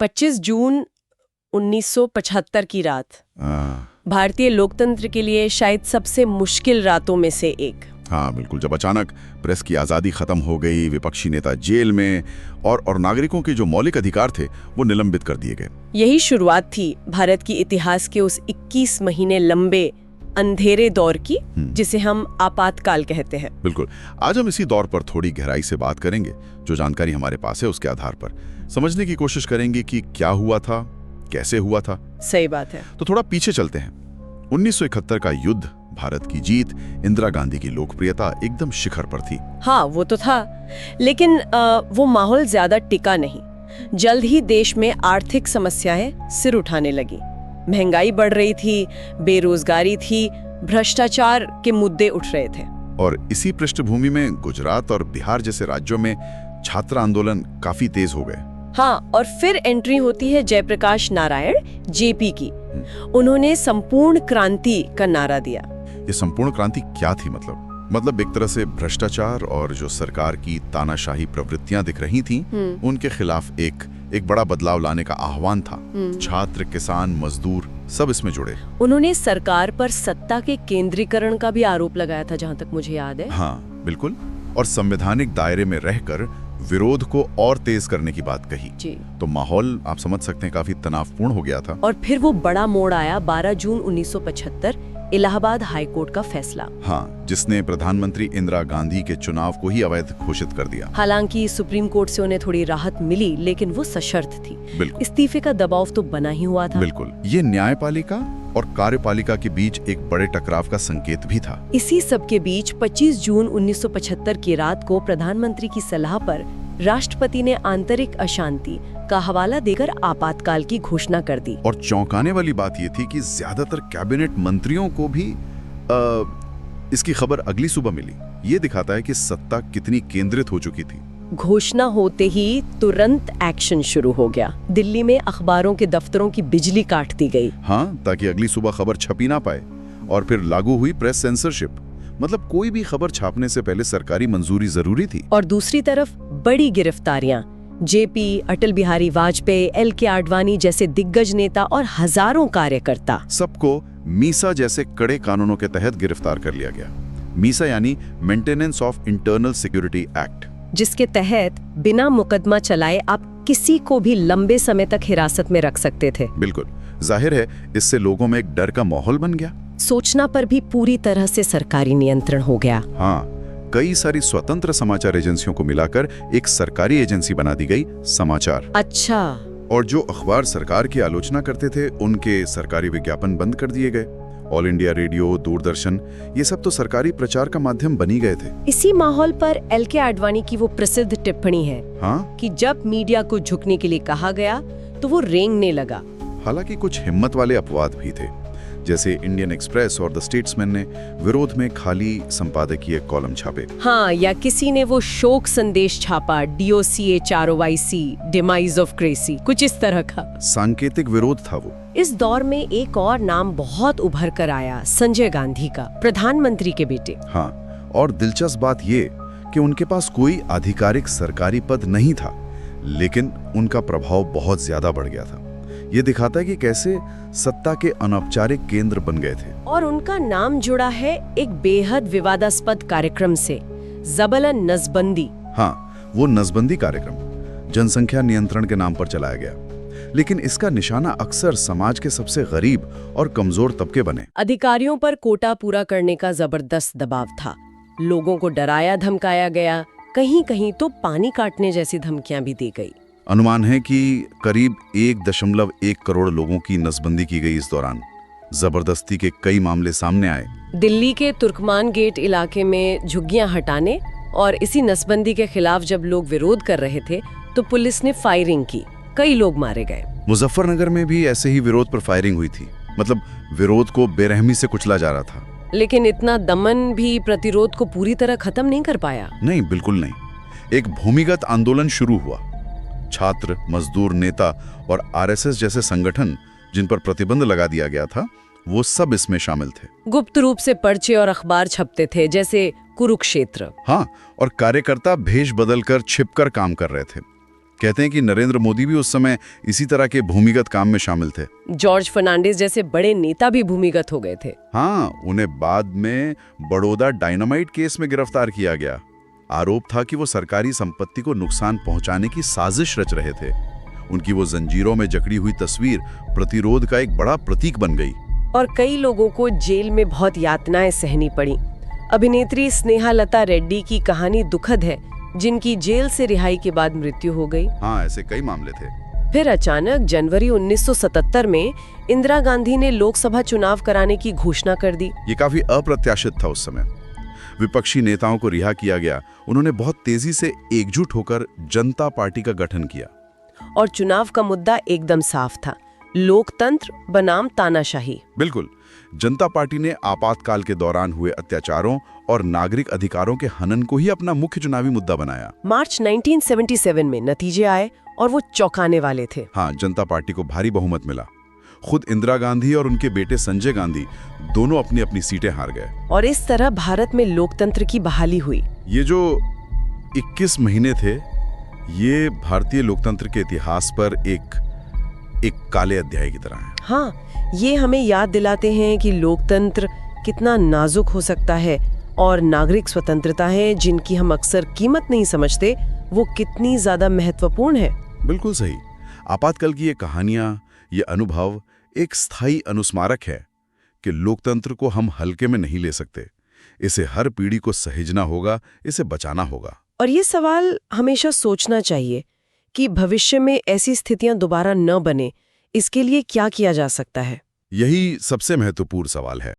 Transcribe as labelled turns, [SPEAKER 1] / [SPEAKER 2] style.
[SPEAKER 1] 25 जून 1975 की रात भारतीय लोकतंत्र के लिए शायद सबसे मुश्किल रातों में से एक।
[SPEAKER 2] हाँ बिल्कुल, जब अचानक प्रेस की आज़ादी खत्म हो गई, विपक्षी नेता जेल में और नागरिकों के जो मौलिक अधिकार थे वो निलंबित कर दिए गए।
[SPEAKER 1] यही शुरुआत थी भारत की इतिहास के उस 21 महीने लंबे अंधेरे दौर की, जिसे हम आपातकाल कहते हैं।
[SPEAKER 2] बिल्कुल, आज हम इसी दौर पर थोड़ी गहराई से बात करेंगे। जो जानकारी हमारे पास है उसके आधार पर समझने की कोशिश करेंगे कि क्या हुआ था, कैसे हुआ था।
[SPEAKER 1] सही बात है।
[SPEAKER 2] तो थोड़ा पीछे चलते हैं। 1971 का युद्ध, भारत की जीत, इंदिरा गांधी की लोकप्रियता एकदम शिखर पर थी।
[SPEAKER 1] हाँ वो तो था, लेकिन वो माहौल ज्यादा टिका नहीं। जल्द ही देश में आर्थिक समस्याएं सिर उठाने लगी। महंगाई बढ़ रही थी, बेरोजगारी थी, भ्रष्टाचार के मुद्दे उठ रहे थे।
[SPEAKER 2] और इसी पृष्ठभूमि में गुजरात और बिहार जैसे राज्यों में छात्र आंदोलन काफी तेज हो गए।
[SPEAKER 1] हाँ, और फिर एंट्री होती है जयप्रकाश नारायण जेपी की। उन्होंने संपूर्ण क्रांति का नारा दिया।
[SPEAKER 2] ये संपूर्ण क्रांति क्या थी? मतलब एक तरह से भ्रष्टाचार और जो सरकार की तानाशाही प्रवृत्तियां दिख रही थीं, उनके खिलाफ एक बड़ा बदलाव लाने का आह्वान था। छात्र, किसान, मजदूर सब इसमें जुड़े।
[SPEAKER 1] उन्होंने सरकार पर सत्ता के केंद्रीकरण का भी आरोप लगाया था, जहां तक मुझे याद है।
[SPEAKER 2] हाँ बिल्कुल, और संवैधानिक दायरे में रहकर विरोध को और तेज करने की बात कही।
[SPEAKER 1] जी।
[SPEAKER 2] तो माहौल आप समझ सकते हैं काफी तनावपूर्ण हो गया था।
[SPEAKER 1] और फिर वो बड़ा मोड़ आया 12 जून 1975, इलाहाबाद हाईकोर्ट का फैसला। हाँ,
[SPEAKER 2] जिसने प्रधानमंत्री इंदिरा गांधी के चुनाव को ही अवैध घोषित कर दिया।
[SPEAKER 1] हालांकि सुप्रीम कोर्ट से उन्हें थोड़ी राहत मिली, लेकिन वो सशर्त थी।
[SPEAKER 2] बिल्कुल।
[SPEAKER 1] इस्तीफे का दबाव तो बना ही हुआ था।
[SPEAKER 2] बिल्कुल, ये न्यायपालिका और कार्यपालिका के बीच एक बड़े टकराव का संकेत भी था।
[SPEAKER 1] इसी सब के बीच 25 जून 1975 की रात को प्रधानमंत्री की सलाह पर राष्ट्रपति ने आंतरिक अशांति का हवाला देकर आपातकाल की घोषणा कर दी।
[SPEAKER 2] और चौंकाने वाली बात ये थी कि ज्यादातर कैबिनेट मंत्रियों को भी इसकी खबर अगली सुबह मिली। ये दिखाता है कि सत्ता कितनी केंद्रित हो चुकी थी।
[SPEAKER 1] घोषणा होते ही तुरंत एक्शन शुरू हो गया। दिल्ली में अखबारों के दफ्तरों की बिजली काट दी गई।
[SPEAKER 2] हाँ, ताकि अगली सुबह खबर छपी ना पाए। और फिर लागू हुई प्रेस सेंसरशिप। मतलब कोई भी खबर छापने से पहले सरकारी मंजूरी जरूरी थी।
[SPEAKER 1] और दूसरी तरफ बड़ी गिरफ्तारियां, जेपी, अटल बिहारी वाजपेयी, एल.के. आडवाणी जैसे दिग्गज नेता और हजारों कार्यकर्ता,
[SPEAKER 2] सबको मीसा जैसे कड़े कानूनों के तहत गिरफ्तार कर लिया गया। मीसा यानी maintenance of internal security act,
[SPEAKER 1] जिसके तहत बिना मुकदमा चलाए आप किसी को भी लंबे समय तक हिरासत में रख सकते थे।
[SPEAKER 2] बिल्कुल, जाहिर है इससे लोगों में एक डर का माहौल बन गया।
[SPEAKER 1] सूचना पर भी पूरी तरह से सरकारी नियंत्रण हो गया।
[SPEAKER 2] हाँ, कई सारी स्वतंत्र समाचार एजेंसियों को मिलाकर एक सरकारी एजेंसी बना दी गई, समाचार।
[SPEAKER 1] अच्छा।
[SPEAKER 2] और जो अखबार सरकार की आलोचना करते थे उनके सरकारी विज्ञापन बंद कर दिए गए। ऑल इंडिया रेडियो, दूरदर्शन, ये सब तो सरकारी प्रचार का माध्यम बनी गए थे।
[SPEAKER 1] इसी माहौल पर एल.के. आडवाणी की वो प्रसिद्ध टिप्पणी है,
[SPEAKER 2] हाँ?
[SPEAKER 1] कि जब मीडिया को झुकने के लिए कहा गया तो वो रेंगने लगा।
[SPEAKER 2] हालांकि कुछ हिम्मत वाले अपवाद भी थे, जैसे इंडियन एक्सप्रेस और द स्टेट्समैन ने विरोध में खाली संपादकीय कॉलम छापे।
[SPEAKER 1] हाँ, या किसी ने वो शोक संदेश छापा, DOCHROYC, डिमाइज ऑफ क्रेसी, कुछ इस तरह का।
[SPEAKER 2] सांकेतिक विरोध था वो।
[SPEAKER 1] इस दौर में एक और नाम बहुत उभर कर आया, संजय गांधी का, प्रधानमंत्री के बेटे।
[SPEAKER 2] हाँ, और दिलचस्प बात ये कि उनके पास कोई आधिकारिक सरकारी पद नहीं था, लेकिन उनका प्रभाव बहुत ज्यादा बढ़ गया था। ये दिखाता है कि कैसे सत्ता के अनौपचारिक केंद्र बन गए थे।
[SPEAKER 1] और उनका नाम जुड़ा है एक बेहद विवादास्पद कार्यक्रम से, ज़बरन नसबंदी।
[SPEAKER 2] हाँ, वो नसबंदी कार्यक्रम जनसंख्या नियंत्रण के नाम पर चलाया गया, लेकिन इसका निशाना अक्सर समाज के सबसे गरीब और कमजोर तबके बने।
[SPEAKER 1] अधिकारियों पर कोटा पूरा करने का जबरदस्त दबाव था। लोगों को डराया धमकाया गया, कहीं कहीं तो पानी काटने जैसी धमकियां भी दी गई।
[SPEAKER 2] अनुमान है कि करीब 1.1 करोड़ लोगों की नसबंदी की गई। इस दौरान जबरदस्ती के कई मामले सामने आए।
[SPEAKER 1] दिल्ली के तुर्कमान गेट इलाके में झुग्गियां हटाने और इसी नसबंदी के खिलाफ जब लोग विरोध कर रहे थे तो पुलिस ने फायरिंग की, कई लोग मारे गए।
[SPEAKER 2] मुजफ्फरनगर में भी ऐसे ही विरोध पर फायरिंग हुई थी। मतलब विरोध को बेरहमी से कुचला जा रहा था।
[SPEAKER 1] लेकिन इतना दमन भी प्रतिरोध को पूरी तरह खत्म नहीं कर पाया।
[SPEAKER 2] नहीं, बिल्कुल नहीं। एक भूमिगत आंदोलन शुरू हुआ। छात्र, मजदूर नेता और आरएसएस जैसे संगठन जिन पर प्रतिबंध लगा दिया गया था, वो सब इसमें शामिल थे।
[SPEAKER 1] गुप्त रूप से पर्चे और अखबार छपते थे, जैसे कुरुक्षेत्र।
[SPEAKER 2] हाँ, और कार्यकर्ता भेष बदलकर छिपकर काम कर रहे थे। कहते हैं कि नरेंद्र मोदी भी उस समय इसी तरह के भूमिगत काम में शामिल थे।
[SPEAKER 1] जॉर्ज फर्नांडिस जैसे बड़े नेता भी भूमिगत हो गए थे।
[SPEAKER 2] हाँ, उन्हें बाद में बड़ौदा डायनामाइट केस में गिरफ्तार किया गया। आरोप था कि वो सरकारी संपत्ति को नुकसान पहुंचाने की साजिश रच रहे थे। उनकी वो जंजीरों में जकड़ी हुई तस्वीर प्रतिरोध का एक बड़ा प्रतीक बन गई।
[SPEAKER 1] और कई लोगों को जेल में बहुत यातनाएं सहनी पड़ी। अभिनेत्री स्नेहालता रेड्डी की कहानी दुखद है, जिनकी जेल से रिहाई के बाद मृत्यु हो गई।
[SPEAKER 2] हाँ, ऐसे कई मामले थे।
[SPEAKER 1] फिर अचानक जनवरी 1977 में इंदिरा गांधी ने लोकसभा चुनाव कराने की घोषणा कर दी।
[SPEAKER 2] ये काफी अप्रत्याशित था उस समय। विपक्षी नेताओं को रिहा किया गया। उन्होंने बहुत तेजी से एकजुट होकर जनता पार्टी का गठन किया।
[SPEAKER 1] और चुनाव का मुद्दा एकदम साफ था, लोकतंत्र बनाम तानाशाही।
[SPEAKER 2] बिल्कुल। जनता पार्टी ने आपातकाल के दौरान हुए अत्याचारों और नागरिक अधिकारों के हनन को ही अपना मुख्य चुनावी मुद्दा बनाया।
[SPEAKER 1] मार्च 1977 में नतीजे आए और वो चौंकाने वाले थे।
[SPEAKER 2] हाँ, जनता पार्टी को भारी बहुमत मिला। खुद इंदिरा गांधी और उनके बेटे संजय गांधी दोनों अपनी अपनी सीटें हार गए।
[SPEAKER 1] और इस तरह भारत में लोकतंत्र की बहाली हुई।
[SPEAKER 2] ये जो 21 महीने थे, ये भारतीय लोकतंत्र के इतिहास पर एक काले अध्याय की तरह है।
[SPEAKER 1] हाँ, ये हमें याद दिलाते हैं कि लोकतंत्र कितना नाजुक हो सकता है और नागरिक स्वतंत्रता है, जिनकी हम अक्सर कीमत नहीं समझते, वो कितनी ज्यादा महत्वपूर्ण है।
[SPEAKER 2] बिल्कुल सही। आपातकाल की ये कहानियां, ये अनुभव एक स्थायी अनुस्मारक है कि लोकतंत्र को हम हल्के में नहीं ले सकते। इसे हर पीढ़ी को सहेजना होगा, इसे बचाना होगा।
[SPEAKER 1] और ये सवाल हमेशा सोचना चाहिए कि भविष्य में ऐसी स्थितियां दोबारा न बने, इसके लिए क्या किया जा सकता है।
[SPEAKER 2] यही सबसे महत्वपूर्ण सवाल है।